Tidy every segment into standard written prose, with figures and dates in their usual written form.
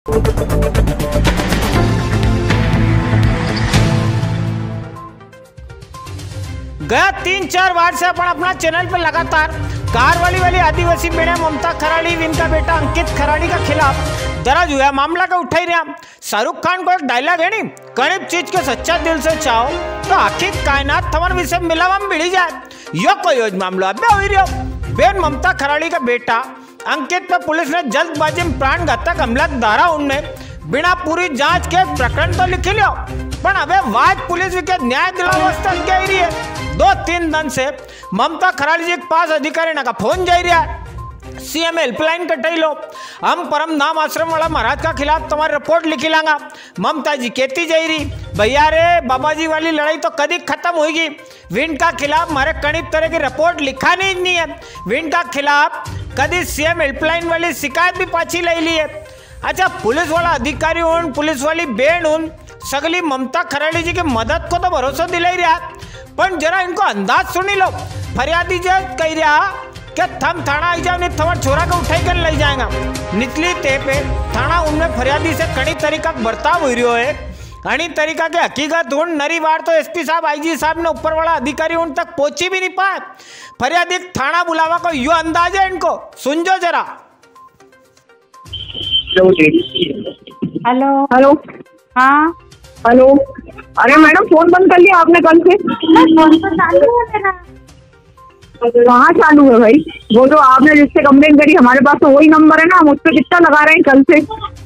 गया 3-4 बार से अपन अपना चैनल पर लगातार कार वाली आदिवासी बेड़ा ममता खराड़ी इनका बेटा अंकित खराड़ी का खिलाफ दर्ज हुआ मामला का उठाई रहा। शाहरुख खान को एक डायलॉग है नी, करीब चीज के सच्चा दिल से चाहो तो आखिर कायनात थमन विषय मिलावा में भिड़ी जाए। यो कोई मामला अबे हुई रही बेन ममता खराड़ी का बेटा अंकित पर पुलिस ने जल्दबाजी में प्राण घातक हमला धारा उनमें बिना पूरी जांच के प्रकरण तो लिख लियो, पर अबे वाज पुलिस के न्याय दिलावस्था क्या रही है। 2-3 दिन से ममता खराड़ी जी के पास अधिकारी का फोन जा रहा है। सीएम हेल्पलाइन कटाई लो, हम परम नाम आश्रम वाला महाराज का खिलाफ तुम्हारी रिपोर्ट लिखी लांगा। ममता जी कहती जा रही भैया रे बाबा जी वाली लड़ाई तो कभी खत्म होगी, विन का खिलाफ हमारे कड़ी तरह की रिपोर्ट लिखा नहीं है। विन का खिलाफ कभी सीएम हेल्पलाइन वाली शिकायत भी पाछी ले ली है। अच्छा, पुलिस वाला अधिकारी उन पुलिस वाली बेन उन सगली ममता खराड़ी जी की मदद को तो भरोसा दिलाई रहा, पर जरा इनको अंदाज सुनी लो। फरियादी जो कह रहा क्या थम थाना आई जाओ नहीं थमर छोरा को उठाई कर ले जाएगा। निचली ते पे थाना उनमें फरियादी से कड़ी तरीका बर्ताव हो रही है। कड़ी तरीका के हकीकत उन नरी बार तो एसपी साहब आईजी साहब ने ऊपर वाला अधिकारी उन तक पहुंची भी नहीं पाए। फरियादी थाना बुलावा को यो अंदाज है इनको, सुन जो जरा। हेलो हेलो, हाँ हेलो। अरे मैडम फोन बंद कर लिया आपने कल से? फोन तो चालू है मेरा। कहाँ चालू है भाई? वो जो आपने जिससे कंप्लेन करी हमारे पास तो वही नंबर है ना, हम उस पर कितना लगा रहे हैं कल से।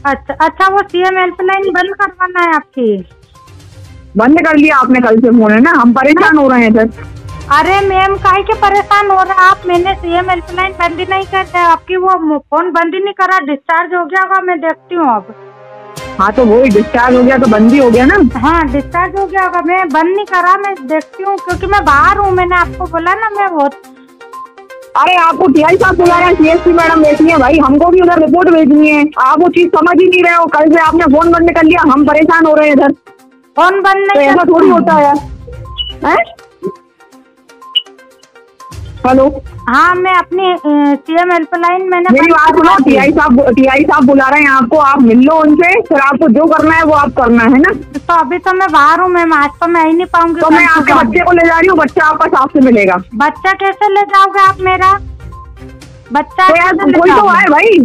अच्छा वो सीएम हेल्पलाइन बंद करवाना है आपकी? बंद कर लिया आपने कल से फोन, है ना? हम परेशान हो रहे हैं सर। अरे मैम काहे के परेशान हो रहे हैं आप? मैंने सीएम हेल्पलाइन बंद ही नहीं कर दिया, आपकी वो फोन बंद ही नहीं करा। डिस्चार्ज हो गया होगा, मैं देखती हूँ अब। हाँ तो वही डिस्चार्ज हो गया तो बंद ही हो गया ना। हाँ डिस्चार्ज हो गया होगा, मैं बंद नहीं करा, मैं देखती हूँ क्योंकि मैं बाहर हूँ। मैंने आपको बोला ना मैं बहुत। अरे आपको टीआई साहब बुला रहे हैं, सीएसपी मैडम बैठी है भाई, हमको भी उधर रिपोर्ट भेजनी है। आप वो चीज समझ ही नहीं रहे हो, कल से आपने फोन बंद कर लिया, हम परेशान हो रहे हैं इधर। फोन बंद नहीं, ऐसा थोड़ी होता है। हेलो, हाँ मैं अपनी सीएम हेल्पलाइन मैंने मेरी बात सुनो, टीआई साहब बुला रहे हैं आपको, आप मिल लो उनसे, फिर आपको जो करना है वो आप करना है ना। तो अभी तो मैं बाहर हूँ मैम, आज तो मैं ही नहीं पाऊंगी। तो मैं आपके बच्चे को ले जा रही हूँ, बच्चा आपका साथ से मिलेगा। बच्चा कैसे ले जाओगे आप मेरा बच्चा? तो यार कोई तो आए भाई,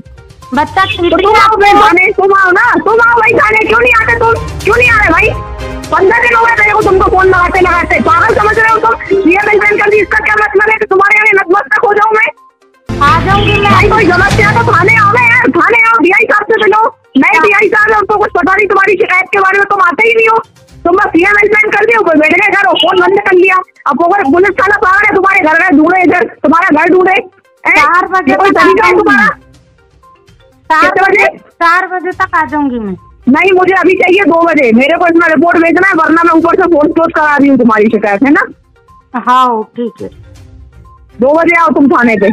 बच्चा तो तुम आओ भाई, तुम आओ ना, तुम आओ भाई खाने। क्यों नहीं आते तुम? क्यों नहीं आ रहे भाई? 15 दिन हो गए मेरे को तुमको फोन लगाते लगाते, पागल समझ रहे हो तुम? सीएम हेल्पलाइन कर दी, इसका क्या मतलब है कि तुम्हारे यहाँ नतमस्तक हो जाऊँ मैं? आ जाऊंगी मैं। भाई कोई समस्या तो थाने आओ ना यार, थाने आओ, डीआई साहब से मिलो। मैं डीआई साहब है, उनको कुछ पता नहीं तुम्हारी शिकायत के बारे में, तुम आते ही नहीं हो। तुम बस सीएम हेल्पलाइन कर दिया, कोई बैठ गए घर, फोन बंद कर लिया। अब अगर पुलिस थाना पागल है, तुम्हारे घर गए ढूंढे, इधर तुम्हारा घर ढूंढे। 4 बजे कोई तरीका है तुम्हारा? 4 बजे तक आ जाऊंगी मैं। नहीं, मुझे अभी चाहिए 2 बजे, मेरे को इसमें रिपोर्ट भेजना है, वरना मैं ऊपर से फोन क्लोज करा रही हूँ तुम्हारी शिकायत, है ना? हाँ ठीक है, 2 बजे आओ तुम थाने पे।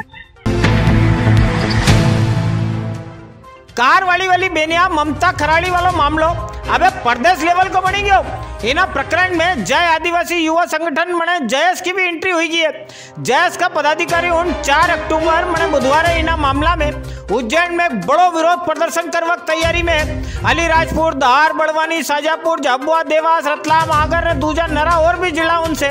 कार वाली बेनिया ममता खराड़ी वाला मामलो अबे प्रदेश लेवल को बनी गयो। इना प्रकरण में जय आदिवासी युवा संगठन मने जयस की भी एंट्री हुई है। जयस का पदाधिकारी उन 4 अक्टूबर मने बुधवार इना मामला में उज्जैन में बड़ो विरोध प्रदर्शन करने तैयारी में अलीराजपुर, धार, बड़वानी, शाजापुर, झाबुआ, देवास, रतलाम, आगर, दूजा, नरा और भी जिला उनसे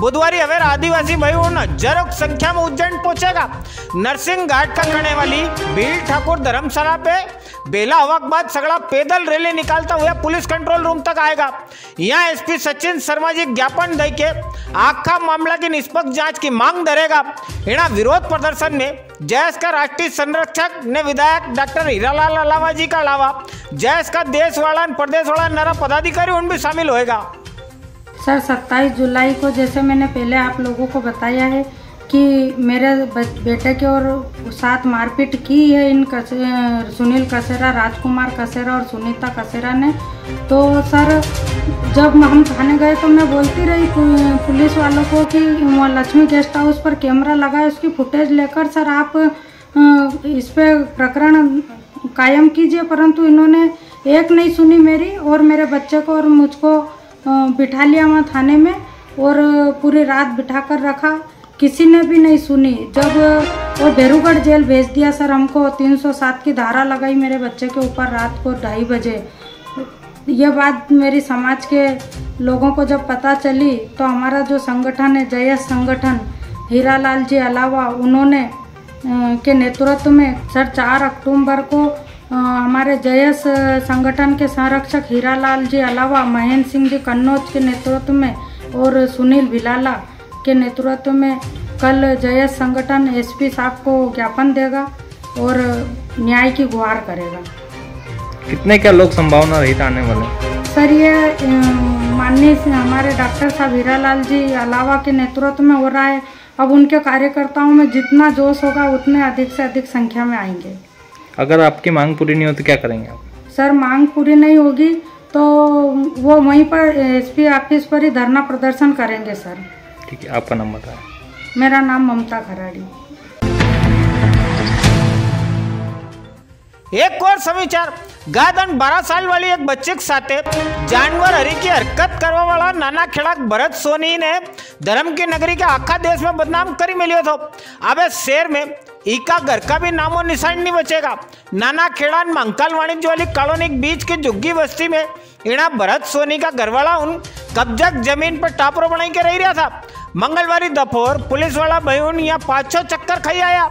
बुधवारी अवेर आदिवासी भाई उन हजारों संख्या में उज्जैन पहुंचेगा। नरसिंह घाट का करने वाली भील ठाकुर धर्मशाला पे बेला हवा के बाद सगड़ा पैदल रैली निकालता हुआ पुलिस कंट्रोल रूम तक आएगा। यहाँ एसपी सचिन शर्मा जी ज्ञापन दे के आखा मामला की निष्पक्ष जांच की मांग धरेगा। इना विरोध प्रदर्शन में जयस का राष्ट्रीय संरक्षक ने विधायक डॉक्टर हीरालाल अलावा जी का अलावा जयस का देश वाला प्रदेश वाला नरा पदाधिकारी उन भी शामिल होएगा। सर 27 जुलाई को जैसे मैंने पहले आप लोगों को बताया है कि मेरे बेटे के और साथ मारपीट की है इन सुनील कसेरा, राजकुमार कसेरा और सुनीता कसेरा ने। तो सर जब हम थाने गए तो मैं बोलती रही पुलिस वालों को कि वहाँ लक्ष्मी गेस्ट हाउस पर कैमरा लगा है, उसकी फुटेज लेकर सर आप इस पे प्रकरण कायम कीजिए, परंतु इन्होंने एक नहीं सुनी मेरी और मेरे बच्चे को और मुझको बिठा लिया वहाँ थाने में और पूरी रात बिठा कर रखा, किसी ने भी नहीं सुनी। जब और बेरूगढ़ जेल भेज दिया सर। हमको 307 की धारा लगाई मेरे बच्चे के ऊपर रात को 2:30 बजे। यह बात मेरी समाज के लोगों को जब पता चली तो हमारा जो संगठन है जयस संगठन, हीरालाल जी अलावा उन्होंने के नेतृत्व में सर 4 अक्टूबर को हमारे जयस संगठन के संरक्षक हीरालाल जी अलावा महेंद्र सिंह जी कन्नौज के नेतृत्व में और सुनील भिलाला के नेतृत्व में कल जयस संगठन एसपी साहब को ज्ञापन देगा और न्याय की गुहार करेगा। कितने क्या लोग संभावना रही आने वाले? सर ये माननीय हमारे डॉक्टर साहब हीरालाल जी अलावा के नेतृत्व में हो रहा है। अब उनके कार्यकर्ताओं में जितना जोश होगा उतने अधिक से अधिक संख्या में आएंगे। अगर आपकी मांग पूरी नहीं हो तो क्या करेंगे आप? सर मांग पूरी नहीं होगी तो वो वहीं पर एसपी ऑफिस पर ही धरना प्रदर्शन करेंगे सर। ठीक है, आपका नाम बताएं। मेरा नाम ममता खराड़ी। एक और समाचार, गादन 12 साल वाली एक बच्चे के साथ जानवर हरी की हरकत करवा वाला नाना खेड़ा भरत सोनी ने धर्म की नगरी के आखा देश में बदनाम करी मिलियो तो अबे शहर में इका घर का भी नामो निशान नहीं बचेगा। नाना खेड़ा मंकाल वाणिज्य वाली कॉलोनी के बीच की झुग्गी बस्ती में इना भरत सोनी का घरवाला उन कब्जा जमीन पर टापरो बनाई के रह रहा था। मंगलवारी दोपहर पुलिस वाला भाई उन यहाँ 5-6 चक्कर खाई आया।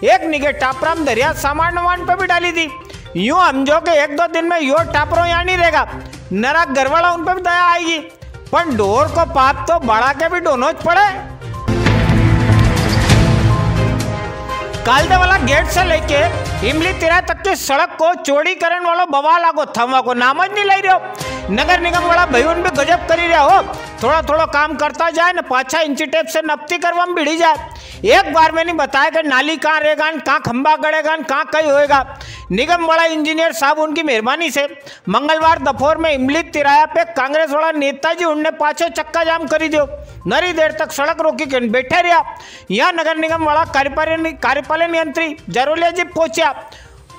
एक निगे टापराम दरिया सामान वान पे भी डाली थी। यूं समझो कि 1-2 दिन में यो टापरो यहाँ नहीं रहेगा। नरा घरवाला उन पे भी दया आएगी, पर ढोर को पाप तो बढ़ा के भी डोनोच पड़े। कालदे वाला गेट से लेके इमली तिरा तक की सड़क को चौड़ी करने वाला बवाल आगो थमवा को नाम नहीं लाई रहो। नगर निगम वाला भाई उन पे गजब करी रहा हो। थोड़ा थोड़ा काम करता जाए न 5-6 इंची टेप से नपती करवा में भिड़ी जाए। एक बार में नहीं बताया कि नाली कहाँ रहेगा, कहाँ खंबा गड़ेगा, कहाँ कहीं होएगा। निगम वाला इंजीनियर साहब उनकी मेहरबानी से मंगलवार दोपहर में इमली तिराया पे कांग्रेस वाला नेताजी उनने 5-6 चक्का जाम करी दो। नरी देर तक सड़क रोकी के बैठे रहा। यहाँ नगर निगम वाला कार्यपालन यंत्री जरोलिया जी पहुंचा।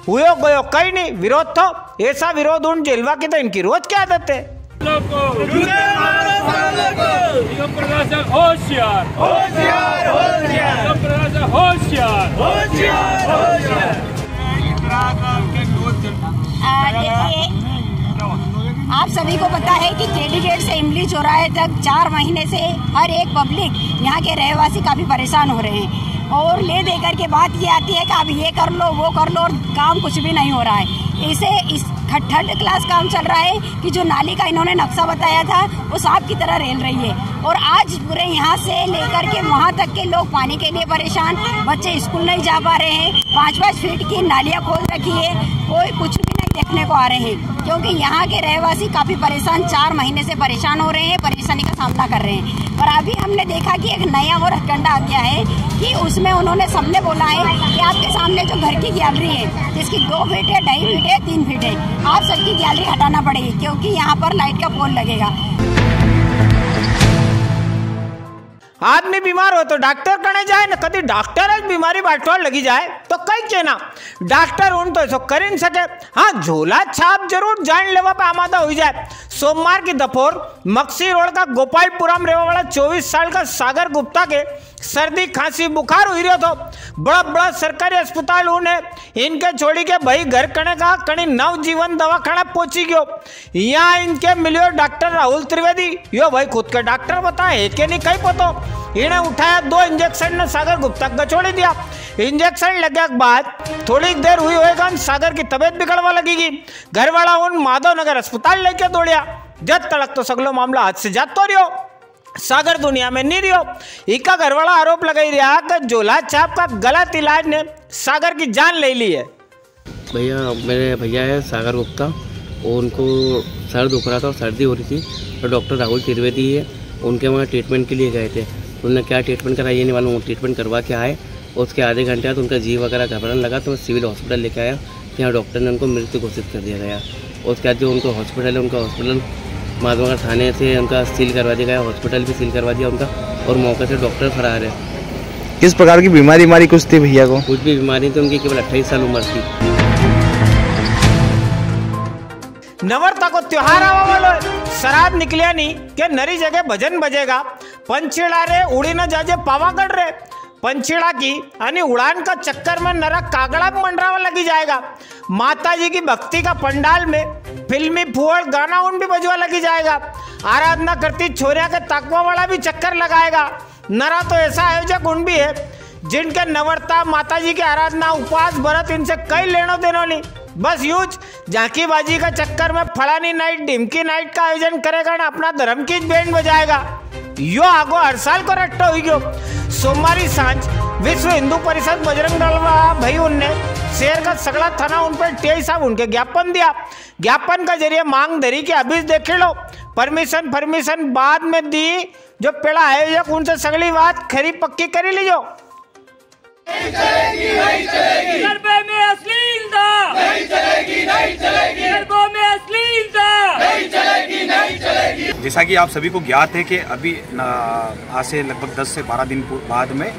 हुयो गयो कहीं नहीं, विरोध तो ऐसा विरोध उन जेलवा की तो इनकी रोज क्या आदत है। आप सभी को पता है कि केडी गेट से इमली चौराहे तक 4 महीने से हर एक पब्लिक यहाँ के रहवासी काफी परेशान हो रहे हैं और ले देकर के बात ये आती है कि अब ये कर लो वो कर लो और काम कुछ भी नहीं हो रहा है। इस थर्ड क्लास काम चल रहा है कि जो नाली का इन्होंने नक्शा बताया था वो सांप की तरह रेल रही है और आज पूरे यहाँ से लेकर के वहाँ तक के लोग पानी के लिए परेशान, बच्चे स्कूल नहीं जा पा रहे हैं। 5-5 फीट की नालियाँ खोल रखी है, कोई कुछ भी नहीं देखने को आ रहे हैं क्योंकि यहाँ के रहवासी काफी परेशान 4 महीने से परेशान हो रहे हैं, परेशानी का सामना कर रहे हैं। और अभी हमने देखा कि एक नया और हथकंडा आ गया है कि उसमें उन्होंने सबने बोला है कि आपके सामने जो घर की गैलरी है जिसकी 2 फीट है, 2.5 फीट है, 3 फीट है, आप सबकी गैलरी हटाना पड़ेगी क्योंकि यहाँ पर लाइट का पोल लगेगा। आदमी बीमार हो तो डॉक्टर कने जाए न, कभी डॉक्टर बीमारी बांटवा लगी जाए तो कई कहना डॉक्टर उन तो ऐसा कर नहीं सके। हाँ, झोला छाप जरूर जान लेवा पे आमादा हो जाए। सोमवार की दोपहर मक्सी रोड का गोपालपुरम रेवा वाला 24 साल का सागर गुप्ता के सर्दी खांसी बुखार हुई रहा तो बड़ा बड़ा सरकारी अस्पताल उन्हें इनके छोड़ी के भाई घर कने का कणी नवजीवन दवाखाना पहुंची गयो। यहाँ इनके मिलियो डॉक्टर राहुल त्रिवेदी। यो भाई खुद के डॉक्टर बताए के नहीं कहीं पतो। इन्हें उठाया 2 इंजेक्शन ने सागर गुप्ता को छोड़ दिया। इंजेक्शन लगने के बाद थोड़ी देर हुई होएगा सागर की तबीयत बिगड़वा लगेगी। घर वाला उन माधव नगर अस्पताल लेके दौड़िया। जब तक तो सगलो मामला हाथ से जातो रहो, सागर दुनिया में नहीं रहो। इका घरवाला आरोप लगाई रहा कि झोला छाप का गलत इलाज ने सागर की जान ले ली है। भैया मेरे भैया है सागर गुप्ता और उनको सर दुख रहा था और सर्दी हो रही थी तो डॉक्टर राहुल त्रिवेदी है उनके वहाँ ट्रीटमेंट के लिए गए थे। उन्होंने क्या ट्रीटमेंट कराया ये नहीं मालूम, ट्रीटमेंट करवा के आए और उसके आधे घंटे बाद उनका जी वगैरह घबराने लगा तो मैं सिविल हॉस्पिटल लेके आया। यहाँ डॉक्टर ने उनको मृत्यु घोषित कर दिया गया। और उसके बाद जो उनको हॉस्पिटल है उनका हॉस्पिटल माधवनगर थाने से उनका सील करवा दिया गया, हॉस्पिटल भी सील करवा दिया उनका और मौके से डॉक्टर फरार है। किस प्रकार की बीमारी कुछ थी भैया को? कुछ भी बीमारी थी, उनकी केवल 28 साल उम्र थी। नवरता को त्योहार आवा वालो शराब निकलिया नहीं के नरी जगह भजन बजेगा। पंछीड़ा रे उड़ी न जाजे पावागढ़ रे पंचीड़ा की यानी उड़ान का चक्कर में नरक कागड़ा मंडरावा लगी जाएगा। माता जी की भक्ति का पंडाल में फिल्मी फुहड़ गाना उन भी बजवा लगी जाएगा। आराधना करती छोरिया के ताकवा वाला भी चक्कर लगाएगा। नरा तो ऐसा आयोजक उन भी है जिनके नवरता माता जी की आराधना उपवास व्रत इनसे कई लेनो देनो नहीं, बस यूज झांकीबाजी का चक्कर में फलानी नाइट डिमकी नाइट का आयोजन करेगा ना अपना धर्म की बैंड बजाएगा। यो आगो हर साल को रट्टो हुई गयो। सोमवारी सांझ विश्व हिंदू परिषद बजरंग दल भाई उनने शेर का सगड़ा थाना उन पर टीआई साहब उनके ज्ञापन दिया। ज्ञापन का जरिए मांग धरी कि अभी देख लो परमिशन बाद में दी, जो पेड़ा आयोजक उनसे सगली बात खरी पक्की करी लीजो। गरबे में अश्लीलता नहीं चलेगी, नहीं चलेगी। गरबों में अश्लीलता नहीं चलेगी, नहीं चलेगी। जैसा कि आप सभी को ज्ञात है कि अभी आज से लगभग 10 से 12 दिन बाद में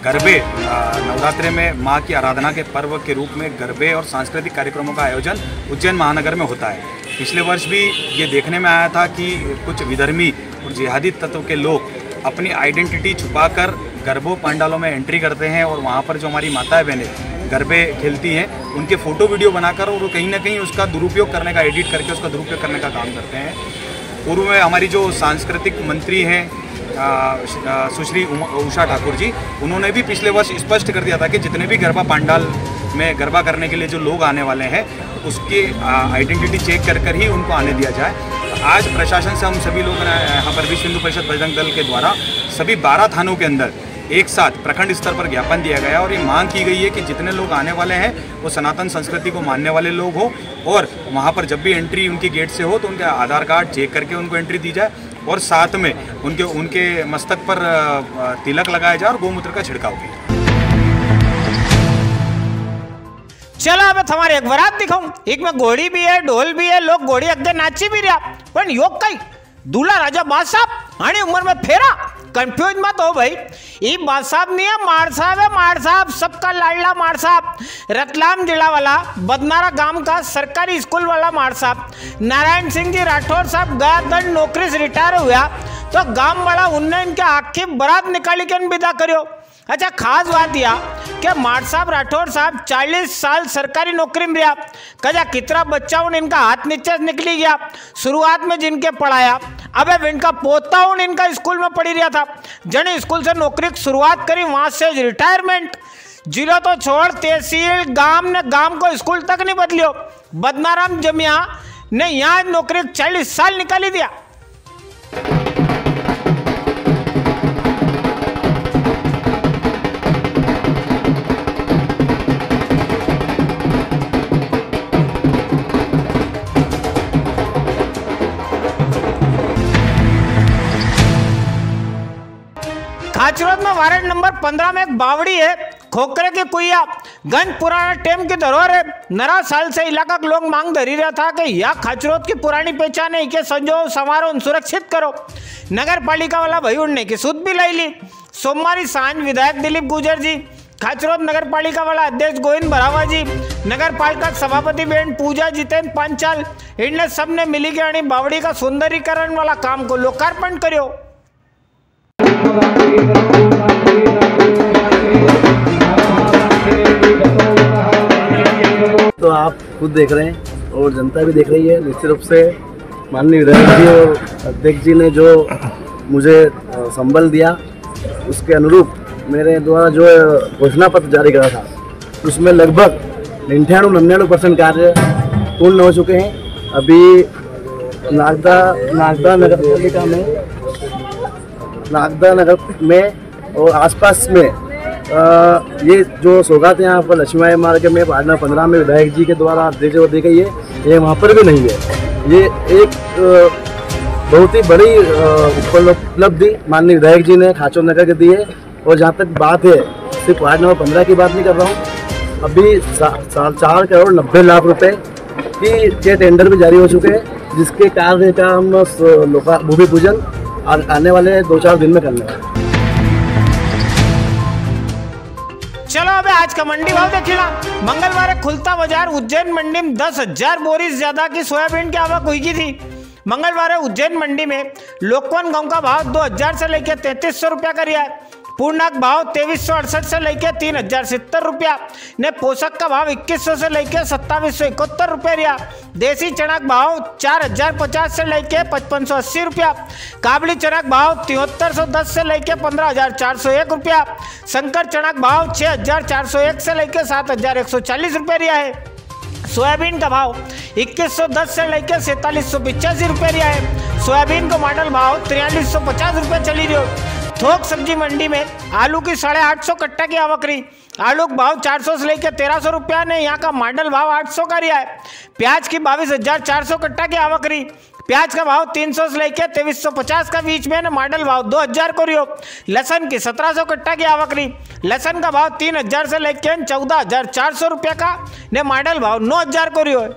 गरबे नवरात्रि में मां की आराधना के पर्व के रूप में गरबे और सांस्कृतिक कार्यक्रमों का आयोजन उज्जैन महानगर में होता है। पिछले वर्ष भी ये देखने में आया था कि कुछ विधर्मी और जिहादी तत्व के लोग अपनी आइडेंटिटी छुपाकर गरबों पंडालों में एंट्री करते हैं और वहाँ पर जो हमारी माताएं बहनें गरबे खेलती हैं उनके फ़ोटो वीडियो बनाकर और कहीं ना कहीं उसका दुरुपयोग करने का, एडिट करके उसका दुरुपयोग करने का काम करते हैं। पूर्व में हमारी जो सांस्कृतिक मंत्री हैं सुश्री उषा ठाकुर जी, उन्होंने भी पिछले वर्ष स्पष्ट कर दिया था कि जितने भी गरबा पंडाल में गरबा करने के लिए जो लोग आने वाले हैं उसकी आइडेंटिटी चेक कर ही उनको आने दिया जाए। आज प्रशासन से हम सभी लोग यहाँ पर विश्व हिंदू परिषद बजरंग दल के द्वारा सभी 12 थानों के अंदर एक साथ प्रखंड स्तर पर ज्ञापन दिया गया और ये मांग की गई है कि जितने लोग आने वाले हैं वो सनातन संस्कृति को मानने वाले लोग हो और वहाँ पर जब भी एंट्री उनकी गेट से हो तो उनके आधार कार्ड चेक करके उनको एंट्री दी जाए और साथ में उनके मस्तक पर तिलक लगाया जाए और गोमूत्र का छिड़काव किया। चलो अब हमारे एक बारात दिखाऊं। एक में घोड़ी भी है, ढोल भी है, लोग घोड़ी अगे नाची भी रहा, पर योग कई दूल्हा राजा बाद साहब आनी उम्र में फेरा। कंफ्यूज मत हो भाई, ये बाद साहब नहीं है, मार साहब है। मार साहब सबका लाडला मार साहब, रतलाम जिला वाला बदनारा गांव का सरकारी स्कूल वाला मार साहब। नारायण सिंह जी राठौर साहब गया दंड नौकरी से रिटायर हुआ तो गांव वाला उनने इनके आखिर बारात निकाली के विदा करो। अच्छा, खास बात यह कि मार साहब राठौर साहब 40 साल सरकारी नौकरी में रहा। कजा कितना बच्चा उन इनका हाथ नीचे निकली गया। शुरुआत में जिनके पढ़ाया, अब इनका पोता उन इनका स्कूल में पढ़ी रहा था। जने स्कूल से नौकरी की शुरुआत करी, वहां से रिटायरमेंट। जिला तो छोड़ तहसील गांव ने गांव को स्कूल तक नहीं बदलियो। बदनाराम जमिया ने यहाँ नौकरी 40 साल निकाली दिया। खाचरोद में वार्ड नंबर 15 में एक बावड़ी है, खोखरे की कुइया, गंज पुराना टेम की धरोहर है। नरा साल से इलाका के लोग मांग धरी रहा था कि यह खाचरोद की पुरानी पहचान है के संजो समारोह सुरक्षित करो। नगर पालिका वाला भाई उड़ने की सुध भी लाई ली। सोमवारी सांझ विधायक दिलीप गुजर जी, खाचरोद नगर पालिका वाला अध्यक्ष गोविंद भरावा जी, नगर पालिका सभापति बहन पूजा जितेंद्र पांचाल, इनने सबने मिली के बावड़ी का सुंदरीकरण वाला काम को लोकार्पण करो। तो आप खुद देख रहे हैं और जनता भी देख रही है। निश्चित रूप से माननीय विधायक जी और अध्यक्ष जी ने जो मुझे संबल दिया उसके अनुरूप मेरे द्वारा जो घोषणा पत्र जारी करा था उसमें लगभग 99% कार्य पूर्ण हो चुके हैं। अभी नागदा नगर में और आसपास में ये जो सौगात यहाँ पर लक्ष्मी मार्ग में वार्ड नंबर 15 में विधायक जी के द्वारा आदेश दी गई है, ये वहाँ पर भी नहीं है। ये एक बहुत ही बड़ी उपलब्धि माननीय विधायक जी ने खाचरोद नगर के दी है। और जहाँ तक बात है, सिर्फ वार्ड नंबर 15 की बात नहीं कर रहा हूँ, अभी 4 करोड़ 90 लाख रुपए के टेंडर भी जारी हो चुके हैं, जिसके कार्य का हम भूमि पूजन आने वाले 2-4 दिन में करने वाले। चलो अबे आज का मंडी भाव देखिला। मंगलवार खुलता बाजार उज्जैन मंडी में 10,000 बोरी ज्यादा की सोयाबीन की आवक हुई थी। मंगलवार उज्जैन मंडी में लोकवन गांव का भाव 2000 से लेकर 3300 रुपया का रिया है। पूर्णांक भाव 2368 से लेके 3070 रुपया ने। पोषक का भाव 2100 से लेके 2771 रुपया रिया। देसी चना का भाव 4050 से लेके 5580 रुपया। काबली चना का भाव 7310 से लेके 15401 रुपया। संकर चना का भाव 6401 से लेके 7140 रुपया रिया है। सोयाबीन का भाव 2110 से लेकर 4785 रुपये रिया है। सोयाबीन को मॉडल भाव 4350 रुपये चली रही हो। थोक सब्जी मंडी में आलू की 850 कट्टा की आवक रही। आलू का भाव 400 से लेकर 1300 रुपया ने। यहाँ का मॉडल भाव 800 का रिया है। प्याज की 22400 कट्टा की आवक रही। प्याज का भाव 300 से लेकर 2350 का बीच में, मॉडल भाव 2000 को रियो। लहसन की 1700 कट्टा की आवक रही। लहसन का भाव 3000 से लेकर 14400 रुपया का ने। मॉडल भाव 9000 को रियो है।